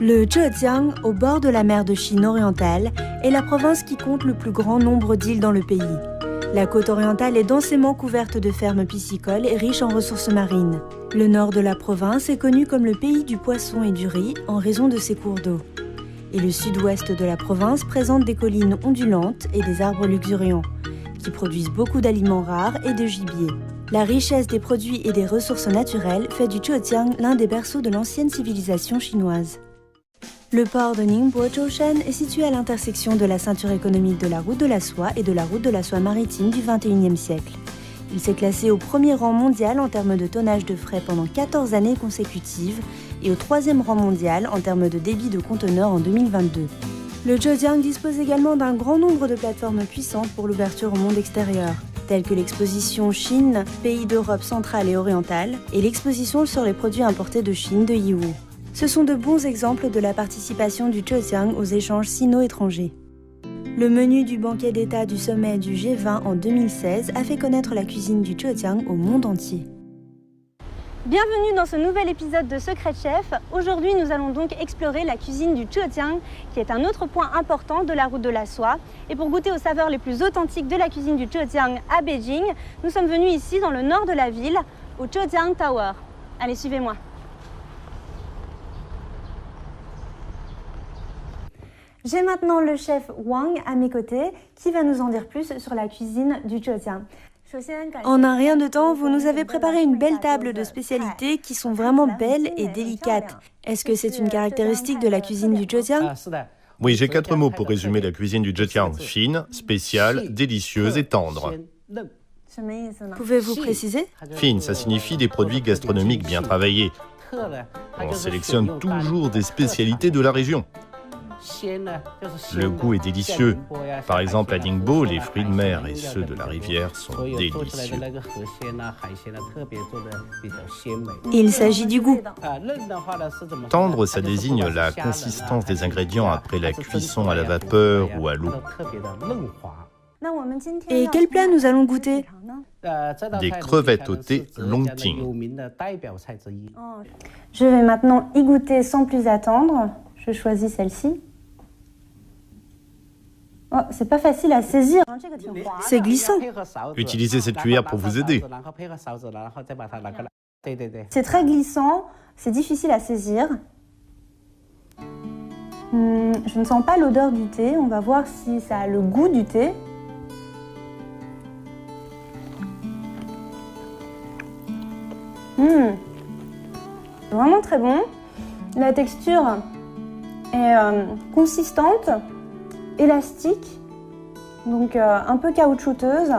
Le Zhejiang, au bord de la mer de Chine orientale, est la province qui compte le plus grand nombre d'îles dans le pays. La côte orientale est densément couverte de fermes piscicoles et riche en ressources marines. Le nord de la province est connu comme le pays du poisson et du riz en raison de ses cours d'eau. Et le sud-ouest de la province présente des collines ondulantes et des arbres luxuriants, qui produisent beaucoup d'aliments rares et de gibier. La richesse des produits et des ressources naturelles fait du Zhejiang l'un des berceaux de l'ancienne civilisation chinoise. Le port de Ningbo-Zhoushan est situé à l'intersection de la ceinture économique de la route de la soie et de la route de la soie maritime du XXIe siècle. Il s'est classé au premier rang mondial en termes de tonnage de fret pendant 14 années consécutives et au troisième rang mondial en termes de débit de conteneurs en 2022. Le Zhejiang dispose également d'un grand nombre de plateformes puissantes pour l'ouverture au monde extérieur, telles que l'exposition Chine, pays d'Europe centrale et orientale, et l'exposition sur les produits importés de Chine de Yiwu. Ce sont de bons exemples de la participation du Zhejiang aux échanges sino-étrangers. Le menu du banquet d'État du sommet du G20 en 2016 a fait connaître la cuisine du Zhejiang au monde entier. Bienvenue dans ce nouvel épisode de Secret Chef. Aujourd'hui, nous allons donc explorer la cuisine du Zhejiang, qui est un autre point important de la route de la soie. Et pour goûter aux saveurs les plus authentiques de la cuisine du Zhejiang à Beijing, nous sommes venus ici dans le nord de la ville, au Zhejiang Tower. Allez, suivez-moi. J'ai maintenant le chef Wang à mes côtés qui va nous en dire plus sur la cuisine du Zhejiang. En un rien de temps, vous nous avez préparé une belle table de spécialités qui sont vraiment belles et délicates. Est-ce que c'est une caractéristique de la cuisine du Zhejiang ? Oui, j'ai 4 mots pour résumer la cuisine du Zhejiang. Fine, spéciale, délicieuse et tendre. Pouvez-vous préciser ? Fine, ça signifie des produits gastronomiques bien travaillés. On sélectionne toujours des spécialités de la région. Le goût est délicieux. Par exemple, à Ningbo, les fruits de mer et ceux de la rivière sont délicieux. Il s'agit du goût. Tendre, ça désigne la consistance des ingrédients après la cuisson à la vapeur ou à l'eau. Et quel plat nous allons goûter ? Des crevettes au thé Longting. Je vais maintenant y goûter sans plus attendre. Je choisis celle-ci. Oh, c'est pas facile à saisir. C'est glissant. Utilisez cette cuillère pour vous aider. C'est très glissant, c'est difficile à saisir. Je ne sens pas l'odeur du thé. On va voir si ça a le goût du thé. Vraiment très bon. La texture est consistante, élastique, donc un peu caoutchouteuse.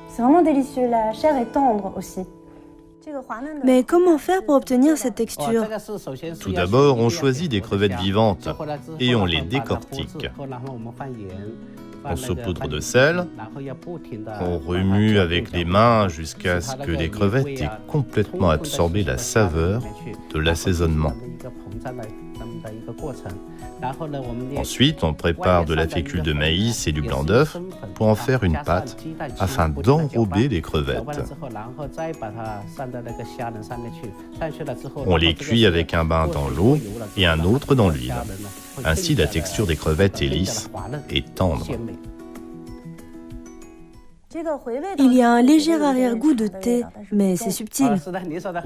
C'est vraiment délicieux, la chair est tendre aussi. Mais comment faire pour obtenir cette texture ? Tout d'abord, on choisit des crevettes vivantes et on les décortique. On saupoudre de sel, on remue avec les mains jusqu'à ce que les crevettes aient complètement absorbé la saveur de l'assaisonnement. Ensuite, on prépare de la fécule de maïs et du blanc d'œuf pour en faire une pâte afin d'enrober les crevettes. On les cuit avec un bain dans l'eau et un autre dans l'huile. Ainsi, la texture des crevettes est lisse et tendre. Il y a un léger arrière-goût de thé, mais c'est subtil.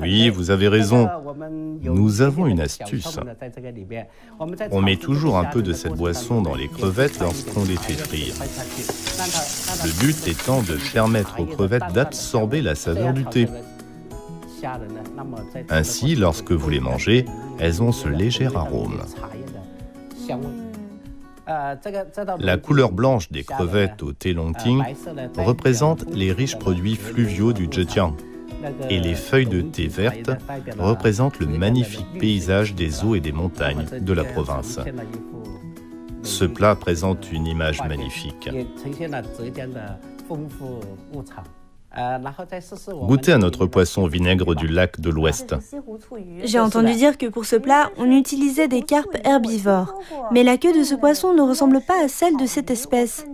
Oui, vous avez raison. Nous avons une astuce. On met toujours un peu de cette boisson dans les crevettes lorsqu'on les fait frire. Le but étant de permettre aux crevettes d'absorber la saveur du thé. Ainsi, lorsque vous les mangez, elles ont ce léger arôme. La couleur blanche des crevettes au thé Longting représente les riches produits fluviaux du Zhejiang. Et les feuilles de thé vertes représentent le magnifique paysage des eaux et des montagnes de la province. Ce plat présente une image magnifique. Goûtez à notre poisson vinaigre du lac de l'Ouest. J'ai entendu dire que pour ce plat, on utilisait des carpes herbivores. Mais la queue de ce poisson ne ressemble pas à celle de cette espèce.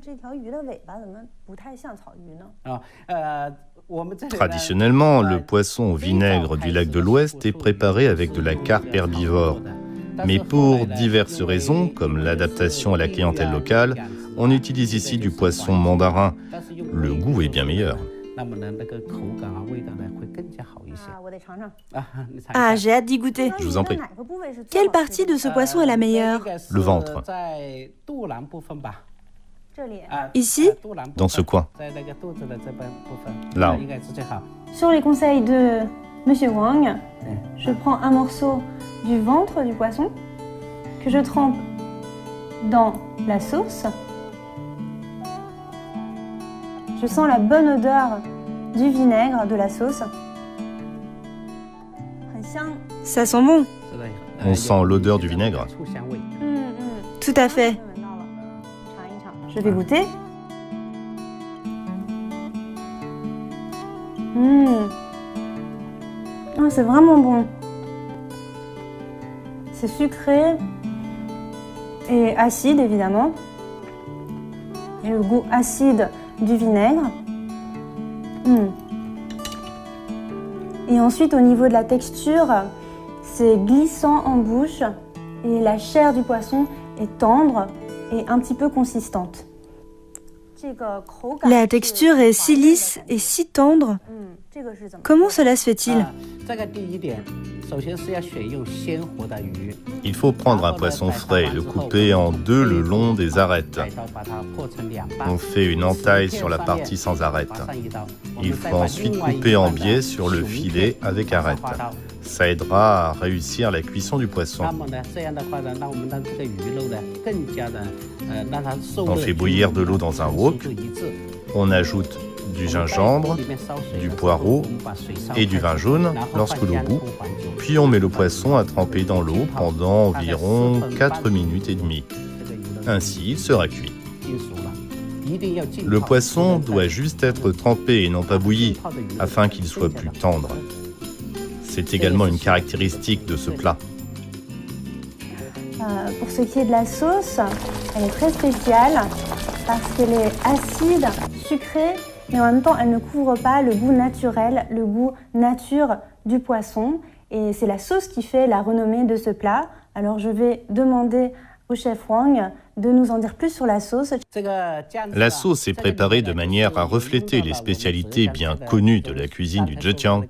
Traditionnellement, le poisson au vinaigre du lac de l'Ouest est préparé avec de la carpe herbivore. Mais pour diverses raisons, comme l'adaptation à la clientèle locale, on utilise ici du poisson mandarin. Le goût est bien meilleur. Ah, j'ai hâte d'y goûter. Je vous en prie. Quelle partie de ce poisson est la meilleure? Le ventre. Ici? Dans ce coin. Là. Sur les conseils de Monsieur Wang, je prends un morceau du ventre du poisson que je trempe dans la sauce. Je sens la bonne odeur du vinaigre, de la sauce. Ça sent bon. On sent l'odeur du vinaigre. Tout à fait. Je vais goûter. Oh, c'est vraiment bon. C'est sucré et acide, évidemment. Et le goût acide du vinaigre. Et ensuite, au niveau de la texture, c'est glissant en bouche et la chair du poisson est tendre et un petit peu consistante. La texture est si lisse et si tendre. Comment cela se fait-il? Il faut prendre un poisson frais et le couper en deux le long des arêtes. On fait une entaille sur la partie sans arête. Il faut ensuite couper en biais sur le filet avec arête. Ça aidera à réussir la cuisson du poisson. On fait bouillir de l'eau dans un wok. On ajoute du gingembre, du poireau et du vin jaune lorsque l'eau bout. Puis on met le poisson à tremper dans l'eau pendant environ 4 minutes et demie. Ainsi, il sera cuit. Le poisson doit juste être trempé et non pas bouilli, afin qu'il soit plus tendre. C'est également une caractéristique de ce plat. Pour ce qui est de la sauce, elle est très spéciale parce qu'elle est acide, sucrée, mais en même temps, elle ne couvre pas le goût naturel, le goût nature du poisson. Et c'est la sauce qui fait la renommée de ce plat. Alors je vais demander au chef Wang de nous en dire plus sur la sauce. La sauce est préparée de manière à refléter les spécialités bien connues de la cuisine du Zhejiang,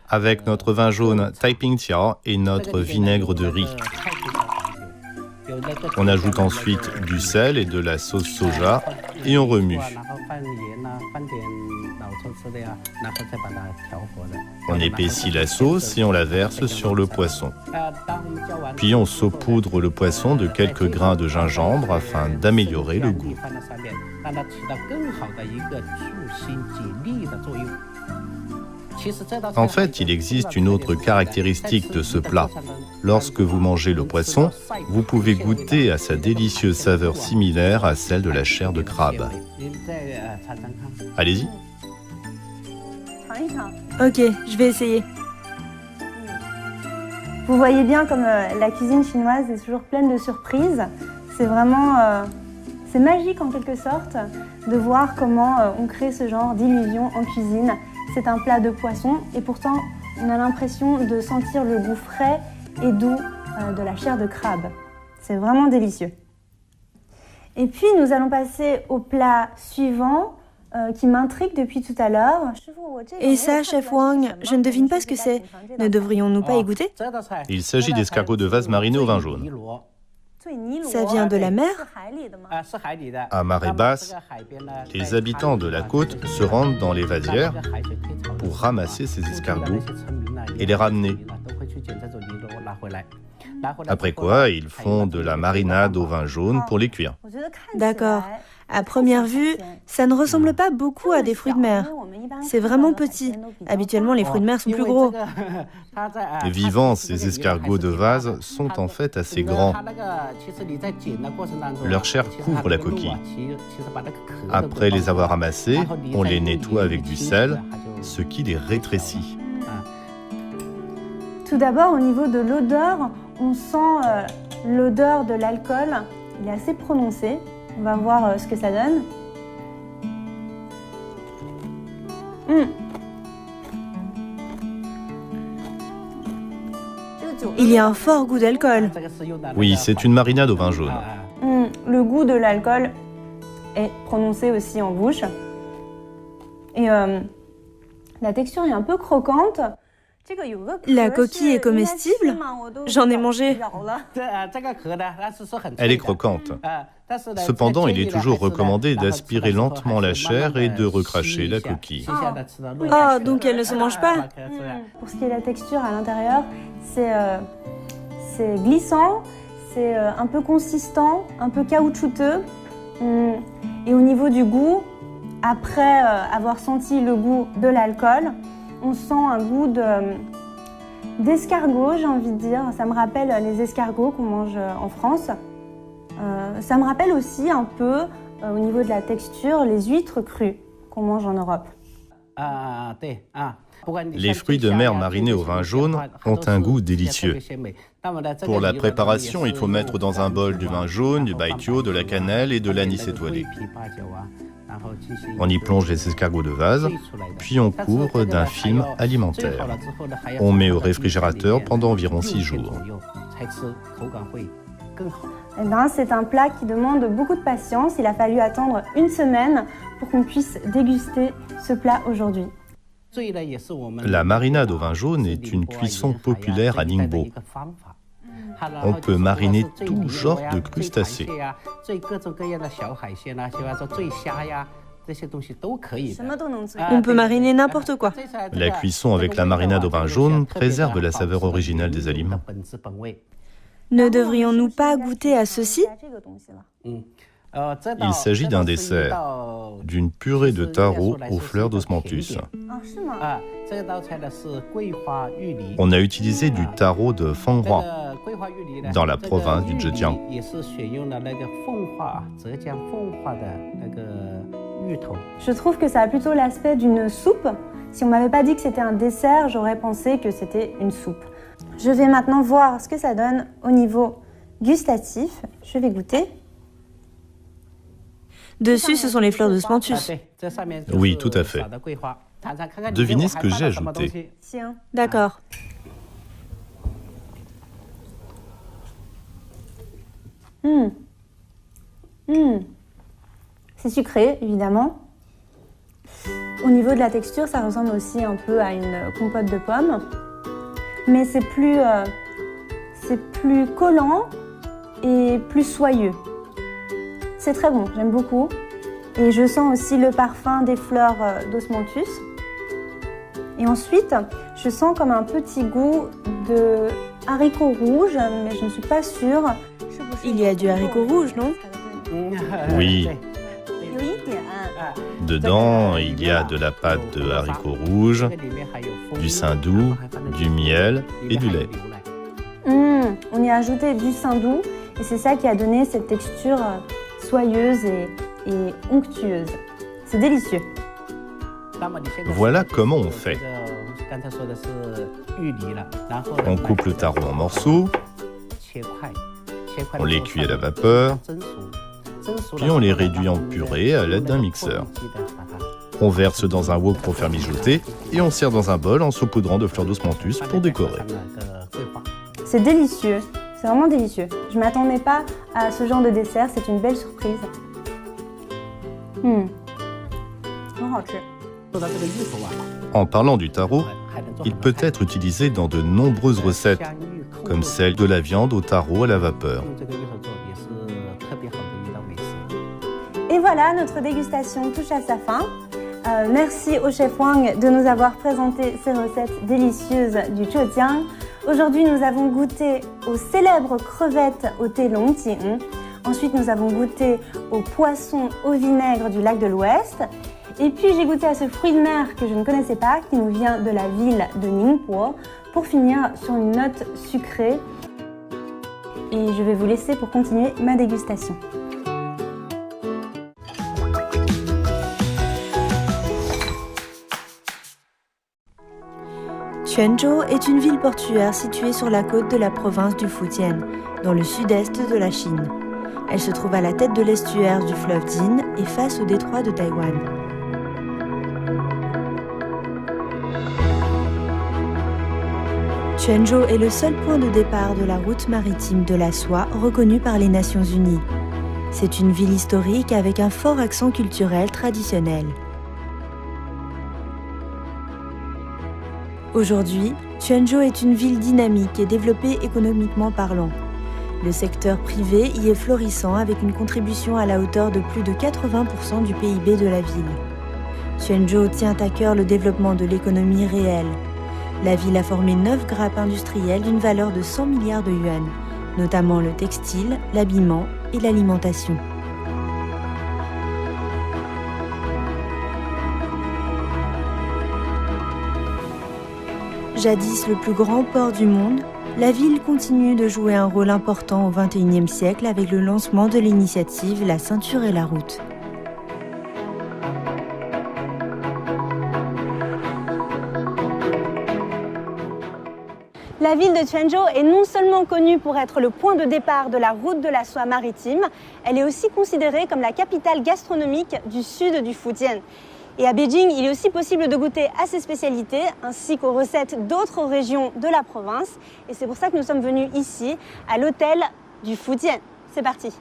avec notre vin jaune Taiping Tia et notre vinaigre de riz. On ajoute ensuite du sel et de la sauce soja et on remue. On épaissit la sauce et on la verse sur le poisson. Puis on saupoudre le poisson de quelques grains de gingembre afin d'améliorer le goût. En fait, il existe une autre caractéristique de ce plat. Lorsque vous mangez le poisson, vous pouvez goûter à sa délicieuse saveur similaire à celle de la chair de crabe. Allez-y. Ok, je vais essayer. Vous voyez bien comme la cuisine chinoise est toujours pleine de surprises. C'est vraiment c'est magique en quelque sorte de voir comment on crée ce genre d'illusion en cuisine. C'est un plat de poisson et pourtant on a l'impression de sentir le goût frais et doux de la chair de crabe. C'est vraiment délicieux. Et puis nous allons passer au plat suivant qui m'intrigue depuis tout à l'heure. Et ça, chef Wang, je ne devine pas ce que c'est. Ne devrions-nous pas y goûter? Il s'agit d'escargots de vase marinés au vin jaune. Ça vient de la mer? À marée basse, les habitants de la côte se rendent dans les vasières pour ramasser ces escargots et les ramener. Après quoi, ils font de la marinade au vin jaune pour les cuire. D'accord. À première vue, ça ne ressemble pas beaucoup à des fruits de mer. C'est vraiment petit. Habituellement, les fruits de mer sont plus gros. Vivants, ces escargots de vase sont en fait assez grands. Leur chair couvre la coquille. Après les avoir ramassés, on les nettoie avec du sel, ce qui les rétrécit. Tout d'abord, au niveau de l'odeur, on sent l'odeur de l'alcool. Il est assez prononcé. On va voir ce que ça donne. Il y a un fort goût d'alcool. Oui, c'est une marinade au vin jaune. Le goût de l'alcool est prononcé aussi en bouche. Et la texture est un peu croquante. La coquille est comestible? J'en ai mangé. Elle est croquante. Cependant, il est toujours recommandé d'aspirer lentement la chair et de recracher la coquille. Ah, donc elle ne se mange pas? Pour ce qui est de la texture à l'intérieur, c'est glissant, c'est un peu consistant, un peu caoutchouteux. Et au niveau du goût, après avoir senti le goût de l'alcool, on sent un goût d'escargot, j'ai envie de dire. Ça me rappelle les escargots qu'on mange en France. Ça me rappelle aussi un peu, au niveau de la texture, les huîtres crues qu'on mange en Europe. Les fruits de mer marinés au vin jaune ont un goût délicieux. Pour la préparation, il faut mettre dans un bol du vin jaune, du baijiu, de la cannelle et de l'anis étoilé. On y plonge les escargots de vase, puis on couvre d'un film alimentaire. On met au réfrigérateur pendant environ 6 jours. Eh ben, c'est un plat qui demande beaucoup de patience. Il a fallu attendre une semaine pour qu'on puisse déguster ce plat aujourd'hui. La marinade au vin jaune est une cuisson populaire à Ningbo. On peut mariner tout genre de crustacés. On peut mariner n'importe quoi. La cuisson avec la marinade au vin jaune préserve la saveur originale des aliments. Ne devrions-nous pas goûter à ceci? Il s'agit d'un dessert, d'une purée de taro aux fleurs d'osmanthus. On a utilisé du taro de Fenghua, dans la province du Zhejiang. Je trouve que ça a plutôt l'aspect d'une soupe. Si on m'avait pas dit que c'était un dessert, j'aurais pensé que c'était une soupe. Je vais maintenant voir ce que ça donne au niveau gustatif. Je vais goûter. Dessus, ce sont les fleurs d'osmanthus. Oui, tout à fait. Devinez ce que j'ai ajouté. D'accord. C'est sucré, évidemment. Au niveau de la texture, ça ressemble aussi un peu à une compote de pommes. Mais c'est plus collant et plus soyeux. C'est très bon, j'aime beaucoup. Et je sens aussi le parfum des fleurs d'osmanthus. Et ensuite, je sens comme un petit goût de haricots rouges, mais je ne suis pas sûre. Il y a du haricot rouge, non? Oui. Dedans, il y a de la pâte de haricots rouges, du saindoux, du miel et du lait. On y a ajouté du saindoux et c'est ça qui a donné cette texture soyeuse et onctueuse. C'est délicieux. Voilà comment on fait. On coupe le taro en morceaux, on les cuit à la vapeur, puis on les réduit en purée à l'aide d'un mixeur. On verse dans un wok pour faire mijoter et on sert dans un bol en saupoudrant de fleurs d'osmanthus pour décorer. C'est délicieux, c'est vraiment délicieux. Je ne m'attendais pas à ce genre de dessert, c'est une belle surprise. En parlant du taro, il peut être utilisé dans de nombreuses recettes, comme celle de la viande au taro à la vapeur. Et voilà, notre dégustation touche à sa fin. Merci au chef Wang de nous avoir présenté ces recettes délicieuses du Zhejiang. Aujourd'hui, nous avons goûté aux célèbres crevettes au thé long ting. Ensuite, nous avons goûté aux poissons au vinaigre du lac de l'Ouest. Et puis, j'ai goûté à ce fruit de mer que je ne connaissais pas, qui nous vient de la ville de Ningbo, pour finir sur une note sucrée. Et je vais vous laisser pour continuer ma dégustation. Quanzhou est une ville portuaire située sur la côte de la province du Fujian, dans le sud-est de la Chine. Elle se trouve à la tête de l'estuaire du fleuve Jin et face au détroit de Taïwan. Quanzhou est le seul point de départ de la route maritime de la soie reconnue par les Nations Unies. C'est une ville historique avec un fort accent culturel traditionnel. Aujourd'hui, Quanzhou est une ville dynamique et développée économiquement parlant. Le secteur privé y est florissant avec une contribution à la hauteur de plus de 80% du PIB de la ville. Quanzhou tient à cœur le développement de l'économie réelle. La ville a formé 9 grappes industrielles d'une valeur de 100 milliards de yuans, notamment le textile, l'habillement et l'alimentation. Jadis le plus grand port du monde, la ville continue de jouer un rôle important au XXIe siècle avec le lancement de l'initiative La Ceinture et la Route. La ville de Quanzhou est non seulement connue pour être le point de départ de la route de la soie maritime, elle est aussi considérée comme la capitale gastronomique du sud du Fujian. Et à Beijing, il est aussi possible de goûter à ces spécialités ainsi qu'aux recettes d'autres régions de la province. Et c'est pour ça que nous sommes venus ici, à l'hôtel du Fujian. C'est parti!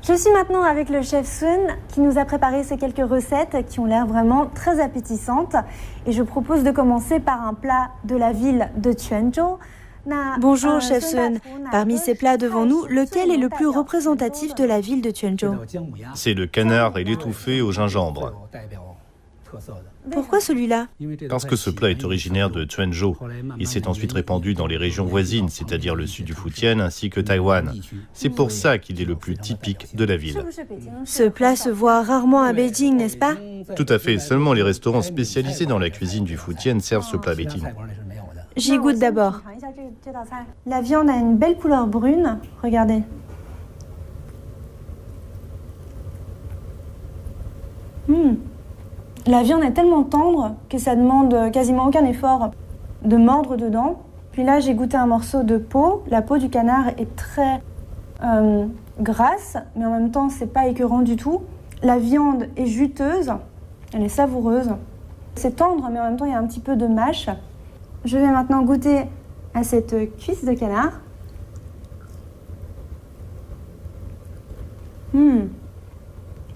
Je suis maintenant avec le chef Sun qui nous a préparé ces quelques recettes qui ont l'air vraiment très appétissantes. Et je propose de commencer par un plat de la ville de Quanzhou. Bonjour chef Sun, parmi ces plats devant nous, lequel est le plus représentatif de la ville de Quanzhou? C'est le canard et l'étouffée au gingembre. Pourquoi celui-là? Parce que ce plat est originaire de Quanzhou. Il s'est ensuite répandu dans les régions voisines, c'est-à-dire le sud du Fujian ainsi que Taïwan. C'est pour ça qu'il est le plus typique de la ville. Ce plat se voit rarement à Beijing, n'est-ce pas? Tout à fait, seulement les restaurants spécialisés dans la cuisine du Fujian servent ce plat à Beijing. J'y goûte d'abord. La viande a une belle couleur brune, regardez. La viande est tellement tendre que ça demande quasiment aucun effort de mordre dedans. Puis là, j'ai goûté un morceau de peau. La peau du canard est très grasse, mais en même temps, c'est pas écœurant du tout. La viande est juteuse, elle est savoureuse. C'est tendre, mais en même temps, il y a un petit peu de mâche. Je vais maintenant goûter à cette cuisse de canard.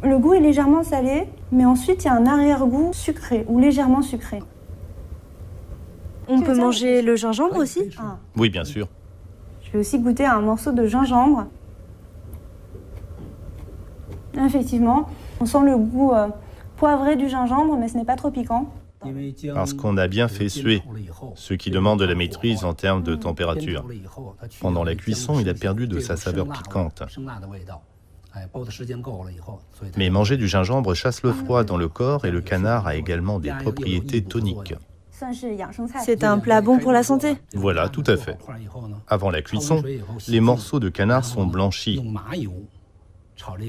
Le goût est légèrement salé, mais ensuite il y a un arrière-goût sucré ou légèrement sucré. On peut manger le gingembre aussi? Oui, bien sûr. Je vais aussi goûter à un morceau de gingembre. Effectivement, on sent le goût poivré du gingembre, mais ce n'est pas trop piquant. Parce qu'on a bien fait suer, ce qui demande de la maîtrise en termes de température. Pendant la cuisson, il a perdu de sa saveur piquante. Mais manger du gingembre chasse le froid dans le corps et le canard a également des propriétés toniques. C'est un plat bon pour la santé? Voilà, tout à fait. Avant la cuisson, les morceaux de canard sont blanchis.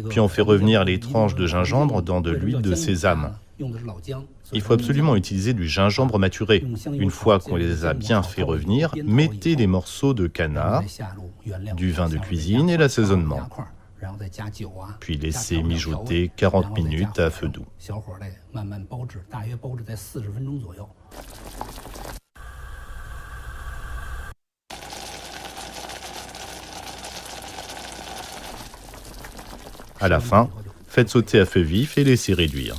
Puis on fait revenir les tranches de gingembre dans de l'huile de sésame. Il faut absolument utiliser du gingembre maturé. Une fois qu'on les a bien fait revenir, mettez les morceaux de canard, du vin de cuisine et l'assaisonnement. Puis laissez mijoter 40 minutes à feu doux. À la fin, faites sauter à feu vif et laissez réduire.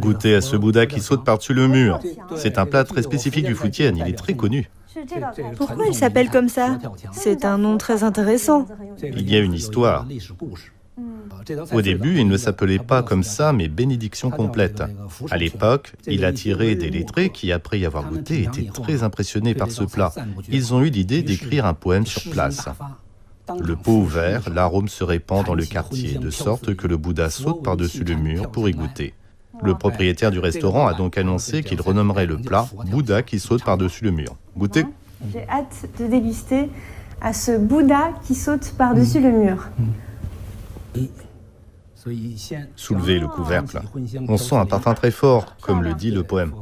Goûtez à ce Bouddha qui saute par-dessus le mur. C'est un plat très spécifique du Fujian, il est très connu. Pourquoi il s'appelle comme ça? C'est un nom très intéressant. Il y a une histoire. Au début, il ne s'appelait pas comme ça, mais bénédiction complète. À l'époque, il attirait des lettrés qui, après y avoir goûté, étaient très impressionnés par ce plat. Ils ont eu l'idée d'écrire un poème sur place. Le pot ouvert, l'arôme se répand dans le quartier, de sorte que le Bouddha saute par-dessus le mur pour y goûter. Le propriétaire du restaurant a donc annoncé qu'il renommerait le plat « Bouddha qui saute par-dessus le mur ». Goûtez. J'ai hâte de déguster à ce Bouddha qui saute par-dessus le mur. Soulevez le couvercle. On sent un parfum très fort, comme le dit le poème.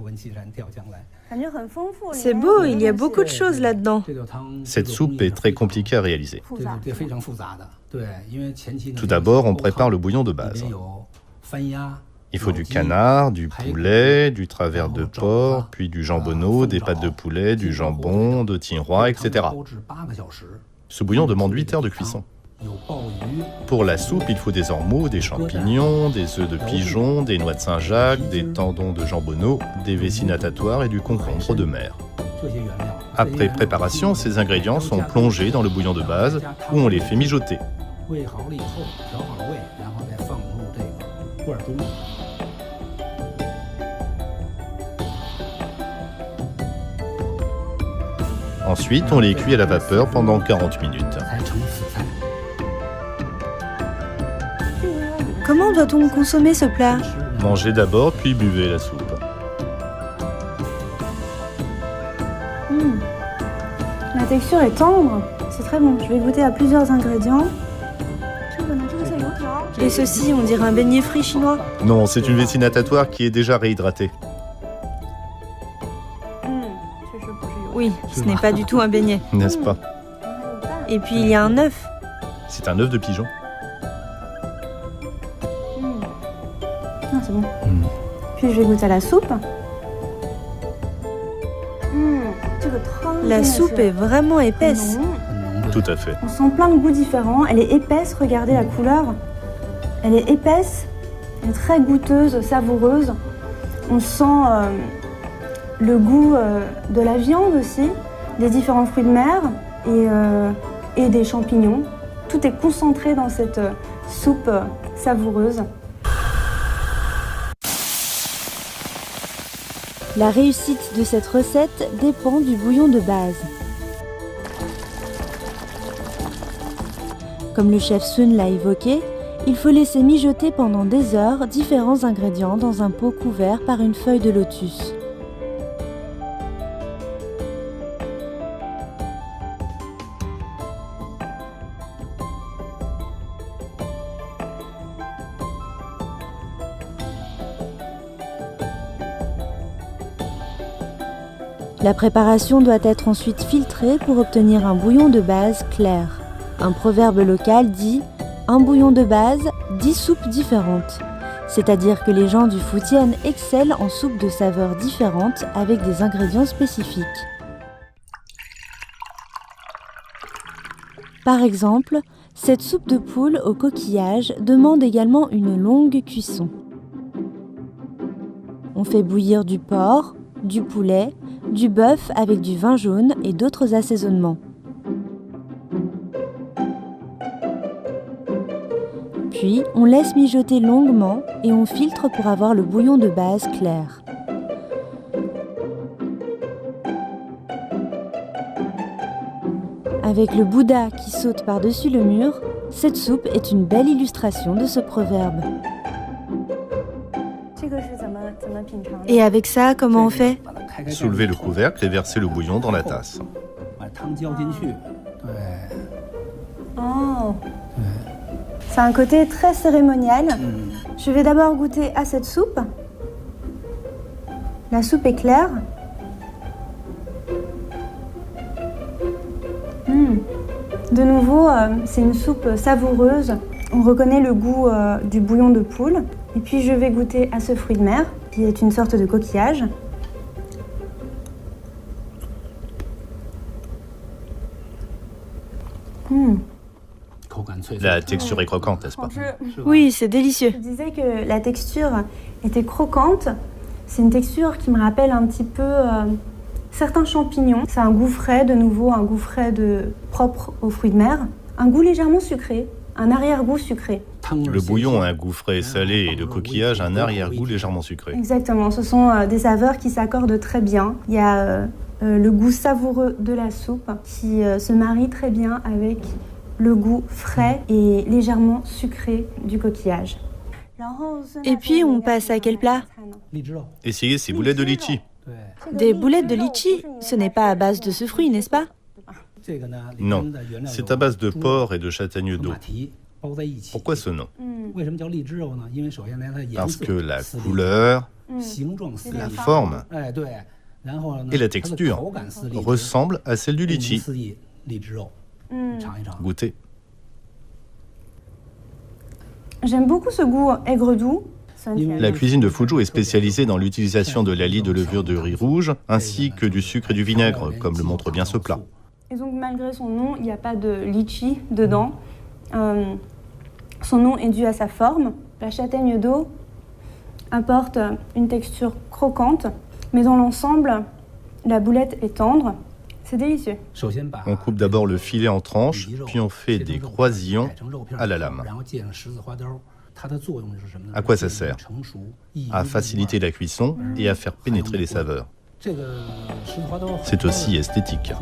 C'est beau, il y a beaucoup de choses là-dedans. Cette soupe est très compliquée à réaliser. Tout d'abord, on prépare le bouillon de base. Il faut du canard, du poulet, du travers de porc, puis du jambonneau, des pâtes de poulet, du jambon, de thym roi, etc. Ce bouillon demande 8 heures de cuisson. Pour la soupe, il faut des ormeaux, des champignons, des œufs de pigeon, des noix de Saint-Jacques, des tendons de jambonneau, des vessies natatoires et du concombre de mer. Après préparation, ces ingrédients sont plongés dans le bouillon de base où on les fait mijoter. Ensuite, on les cuit à la vapeur pendant 40 minutes. Comment doit-on consommer ce plat? Mangez d'abord, puis buvez la soupe. La texture est tendre, c'est très bon. Je vais goûter à plusieurs ingrédients. Et ceci, on dirait un beignet frit chinois. Non, c'est une vessie natatoire qui est déjà réhydratée. Oui, ce n'est pas du tout un beignet. N'est-ce pas? Et puis il y a un œuf. C'est un œuf de pigeon. Ah, c'est bon. Puis je vais goûter à la soupe. La soupe est vraiment épaisse. Tout à fait. On sent plein de goûts différents. Elle est épaisse, regardez la couleur. Elle est épaisse, elle est très goûteuse, savoureuse. On sent le goût de la viande aussi, des différents fruits de mer et des champignons. Tout est concentré dans cette soupe savoureuse. La réussite de cette recette dépend du bouillon de base. Comme le chef Sun l'a évoqué, il faut laisser mijoter pendant des heures différents ingrédients dans un pot couvert par une feuille de lotus. La préparation doit être ensuite filtrée pour obtenir un bouillon de base clair. Un proverbe local dit « un bouillon de base, 10 soupes différentes ». C'est-à-dire que les gens du Fujian excellent en soupes de saveurs différentes avec des ingrédients spécifiques. Par exemple, cette soupe de poule au coquillage demande également une longue cuisson. On fait bouillir du porc, du poulet, du bœuf avec du vin jaune et d'autres assaisonnements. Puis, on laisse mijoter longuement et on filtre pour avoir le bouillon de base clair. Avec le Bouddha qui saute par-dessus le mur, cette soupe est une belle illustration de ce proverbe. Et avec ça, comment on fait? Soulevez le couvercle et versez le bouillon dans la tasse. Oh. C'est un côté très cérémonial. Je vais d'abord goûter à cette soupe. La soupe est claire. De nouveau, c'est une soupe savoureuse. On reconnaît le goût du bouillon de poule. Et puis je vais goûter à ce fruit de mer, qui est une sorte de coquillage. La texture est croquante, n'est-ce pas? Oui, c'est délicieux. Je disais que la texture était croquante. C'est une texture qui me rappelle un petit peu certains champignons. C'est un goût frais, de nouveau, un goût frais propre aux fruits de mer. Un goût légèrement sucré, un arrière-goût sucré. Le bouillon a un goût frais et salé et le coquillage a un arrière-goût légèrement sucré. Exactement, ce sont des saveurs qui s'accordent très bien. Il y a le goût savoureux de la soupe qui se marie très bien avec le goût frais et légèrement sucré du coquillage. Et puis, on passe à quel plat? Essayez ces boulettes de litchi. Des boulettes de litchi? Ce n'est pas à base de ce fruit, n'est-ce pas? Non, c'est à base de porc et de châtaigne d'eau. Pourquoi ce nom? Parce que la couleur, la forme et la texture ressemblent à celle du litchi. Goûtez. J'aime beaucoup ce goût aigre doux. La cuisine de Fuzhou est spécialisée dans l'utilisation de la lie de levure de riz rouge, ainsi que du sucre et du vinaigre, comme le montre bien ce plat. Et donc malgré son nom, il n'y a pas de litchi dedans. Son nom est dû à sa forme. La châtaigne d'eau apporte une texture croquante, mais dans l'ensemble, la boulette est tendre. C'est délicieux. On coupe d'abord le filet en tranches, puis on fait des croisillons à la lame. À quoi ça sert? À faciliter la cuisson et à faire pénétrer les saveurs. C'est aussi esthétique.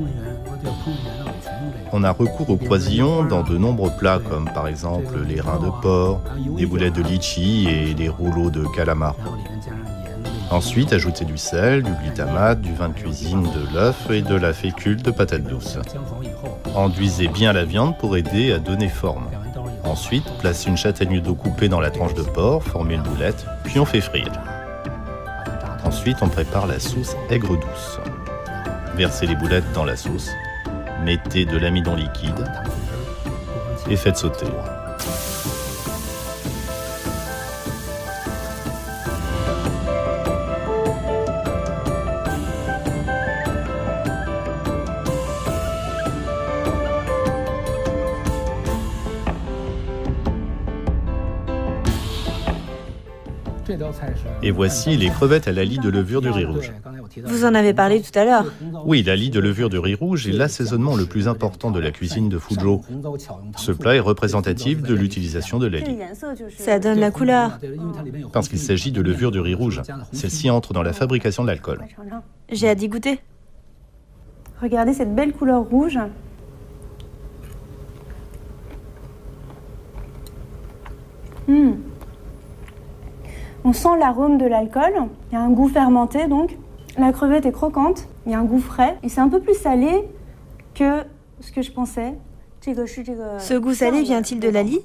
On a recours aux croisillons dans de nombreux plats, comme par exemple les reins de porc, des boulettes de litchi et des rouleaux de calamar. Ensuite, ajoutez du sel, du glutamate, du vin de cuisine, de l'œuf et de la fécule de patate douce. Enduisez bien la viande pour aider à donner forme. Ensuite, placez une châtaigne d'eau coupée dans la tranche de porc, formez une boulette, puis on fait frire. Ensuite, on prépare la sauce aigre douce. Versez les boulettes dans la sauce, mettez de l'amidon liquide et faites sauter. Et voici les crevettes à la lie de levure de riz rouge. Vous en avez parlé tout à l'heure. Oui, la lie de levure de riz rouge est l'assaisonnement le plus important de la cuisine de Fuzhou. Ce plat est représentatif de l'utilisation de la lie. Ça donne la couleur. Parce qu'il s'agit de levure de riz rouge. Celle-ci entre dans la fabrication de l'alcool. J'ai hâte d'y goûter. Regardez cette belle couleur rouge. On sent l'arôme de l'alcool, il y a un goût fermenté donc. La crevette est croquante, il y a un goût frais et c'est un peu plus salé que ce que je pensais. Ce goût salé vient-il de la lie?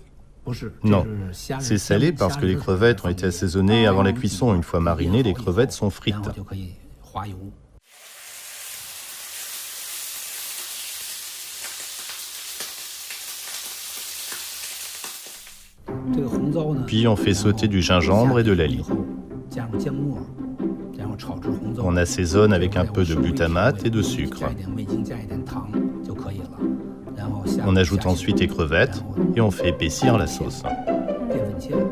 Non, c'est salé parce que les crevettes ont été assaisonnées avant la cuisson. Une fois marinées, les crevettes sont frites. Puis on fait sauter du gingembre et de l'ail. On assaisonne avec un peu de glutamate et de sucre. On ajoute ensuite les crevettes et on fait épaissir la sauce.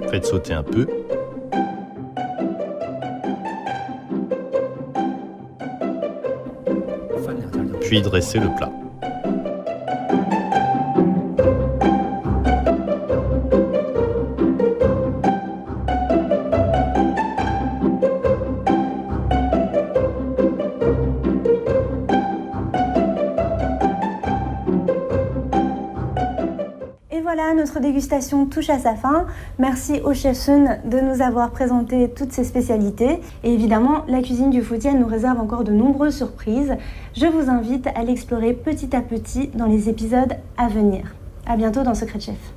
Faites sauter un peu. Puis dressez le plat. Voilà, notre dégustation touche à sa fin. Merci au chef Sun de nous avoir présenté toutes ses spécialités. Et évidemment, la cuisine du Fujian nous réserve encore de nombreuses surprises. Je vous invite à l'explorer petit à petit dans les épisodes à venir. À bientôt dans Secret Chef.